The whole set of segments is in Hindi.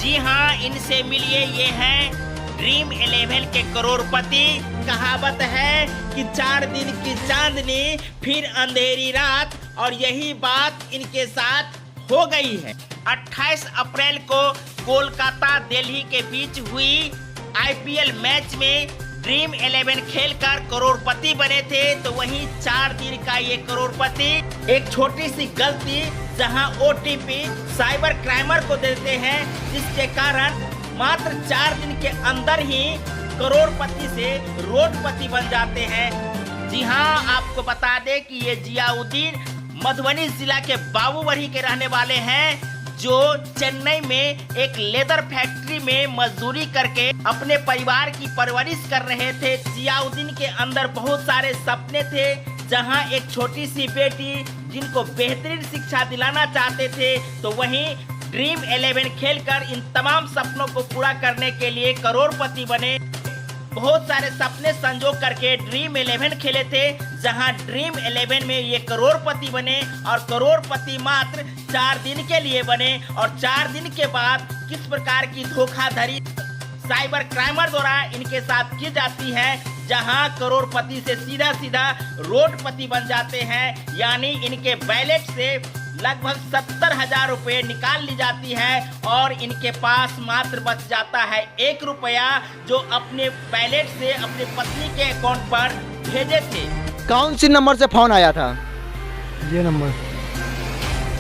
जी हाँ, इनसे मिलिए। ये हैं ड्रीम 11 के करोड़पति। कहावत है कि 4 दिन की चांदनी फिर अंधेरी रात, और यही बात इनके साथ हो गई है। 28 अप्रैल को कोलकाता दिल्ली के बीच हुई IPL मैच में ड्रीम 11 खेलकर करोड़पति बने थे। तो वहीं 4 दिन का ये करोड़पति एक छोटी सी गलती जहां OTP साइबर क्राइमर को देते हैं, जिसके कारण मात्र 4 दिन के अंदर ही करोड़पति से रोडपति बन जाते हैं। जी हाँ, आपको बता दें कि ये जियाउद्दीन मधुबनी जिला के बाबूबड़ी के रहने वाले हैं, जो चेन्नई में एक लेदर फैक्ट्री में मजदूरी करके अपने परिवार की परवरिश कर रहे थे। जियाउद्दीन के अंदर बहुत सारे सपने थे, जहां एक छोटी सी बेटी जिनको बेहतरीन शिक्षा दिलाना चाहते थे। तो वहीं ड्रीम 11 खेलकर इन तमाम सपनों को पूरा करने के लिए करोड़पति बने। बहुत सारे सपने संजो करके ड्रीम 11 खेले थे, जहां ड्रीम 11 में ये करोड़पति बने, और करोड़पति मात्र 4 दिन के लिए बने। और 4 दिन के बाद किस प्रकार की धोखाधड़ी साइबर क्राइमर द्वारा इनके साथ की जाती है, जहां करोड़पति से सीधा सीधा रोडपति बन जाते हैं। यानी इनके बैलेट से लगभग 70,000 रुपये निकाल ली जाती है, और इनके पास मात्र बच जाता है 1 रुपया, जो अपने बैलेट से अपनी पत्नी के अकाउंट पर भेजे थे। कौन सी नंबर से फोन आया था? ये नंबर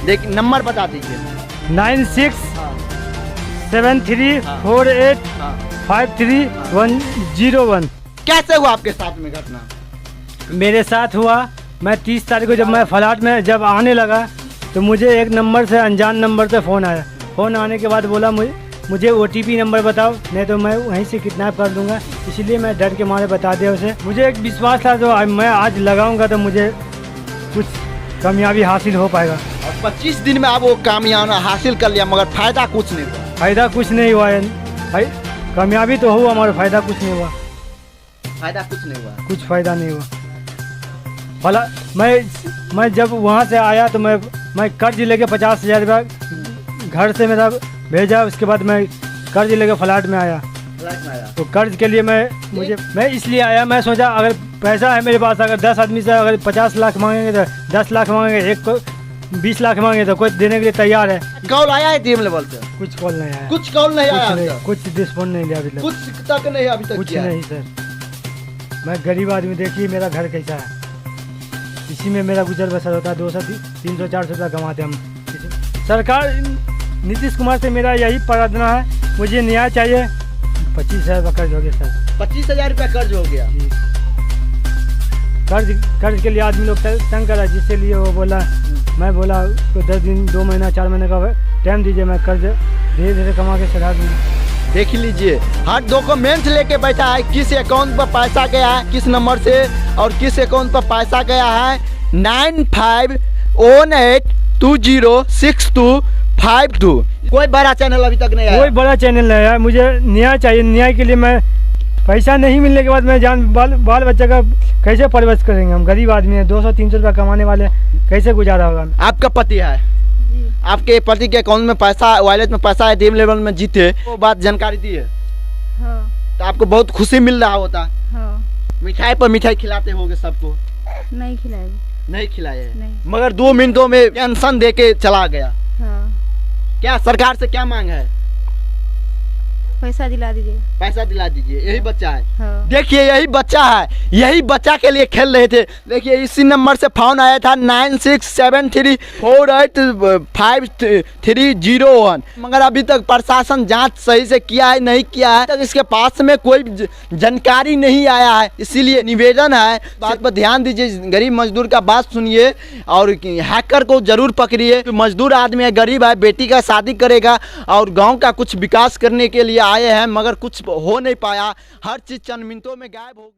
देख, नंबर बता दीजिए। 9673485301। कैसे हुआ आपके साथ में घटना? मेरे साथ हुआ, मैं 30 तारीख को जब मैं फ्लैट में जब आने लगा तो मुझे एक नंबर से, अनजान नंबर से फ़ोन आया। फ़ोन आने के बाद बोला मुझे OTP नंबर बताओ, नहीं तो मैं वहीं से किडनैप कर दूंगा। इसलिए मैं डर के मारे बता दिया उसे। मुझे एक विश्वास था, तो मैं आज लगाऊंगा तो मुझे कुछ कामयाबी हासिल हो पाएगा। और 25 दिन में आप वो कामयाबी हासिल कर लिया, मगर फायदा कुछ नहीं हुआ। फ़ायदा कुछ नहीं हुआ भाई, कामयाबी तो हुआ मगर फ़ायदा कुछ नहीं हुआ। फायदा कुछ नहीं हुआ, कुछ फ़ायदा नहीं हुआ। भला मैं जब वहाँ से आया तो मैं कर्ज लेके 50,000 रुपया घर से मेरा भेजा। उसके बाद मैं कर्ज लेके फ्लैट में आया। तो कर्ज के लिए मैं इसलिए आया, मैं सोचा अगर पैसा है मेरे पास, अगर 10 आदमी से अगर 50 लाख मांगेंगे तो 10 लाख मांगेंगे, एक को 20 लाख मांगे तो कोई देने के लिए तैयार है। कॉल आया है टीम लेवल से? कुछ कॉल नहीं आया। कुछ कॉल नहीं आया? कुछ रिस्पॉन्ड नहीं लिया अभी तक। कुछ तक नहीं अभी तक? कुछ नहीं सर, मैं गरीब आदमी, देखिए मेरा घर कैसा है, इसी में मेरा गुजर बसर होता है। 200-300-400 रुपया कमाते हम। सरकार नीतीश कुमार से मेरा यही प्रार्थना है, मुझे न्याय चाहिए। 25,000 रुपया कर्ज हो गया सर। 25,000 रुपया कर्ज हो गया जी। कर्ज के लिए आदमी लोग तंग करा, जिसके लिए वो बोला, मैं बोला तो 10 दिन 2 महीना 4 महीने का टाइम दीजिए, मैं कर्ज धीरे धीरे कमा के चढ़ा दूँगा। देख लीजिए, हर डॉक्यूमेंट लेके बैठा है, किस अकाउंट पर पैसा गया है, किस नंबर से, और किस अकाउंट पर पैसा गया है। 9518206252। कोई बड़ा चैनल अभी तक नहीं आया। कोई बड़ा चैनल नहीं आया। मुझे न्याय चाहिए। न्याय के लिए मैं पैसा नहीं मिलने के बाद मैं बाल बच्चे का कैसे परवरिश करेंगे? हम गरीब आदमी हैं, 200-300 रुपया कमाने वाले, कैसे गुजारा होगा? आपका पति है? आपके पति के अकाउंट में पैसा, वॉलेट में पैसा है, ड्रीम 11 में जीते, वो बात जानकारी दी है? हाँ। तो आपको बहुत खुशी मिल रहा होता। हाँ। मिठाई पर मिठाई खिलाते होंगे सबको? नहीं खिलाए। नहीं खिलाए? नहीं। मगर 2 मिनटों में पेंशन दे के चला गया। हाँ। क्या सरकार से क्या मांग है? पैसा दिला दीजिए। पैसा दिला दीजिए, यही बच्चा है। हाँ। देखिए, यही बच्चा है, यही बच्चा के लिए खेल रहे थे। देखिए, इसी नंबर से फोन आया था 9673485301, मगर अभी तक प्रशासन जांच सही से किया है नहीं किया है, तक इसके पास में कोई जानकारी नहीं आया है। इसीलिए निवेदन है, बात पर ध्यान दीजिए, गरीब मजदूर का बात सुनिए, और हैकर को जरूर पकड़िए। मजदूर आदमी है, गरीब है, बेटी का शादी करेगा और गाँव का कुछ विकास करने के लिए आए हैं, मगर कुछ हो नहीं पाया। हर चीज़ चंद मिनटों में गायब हो गई।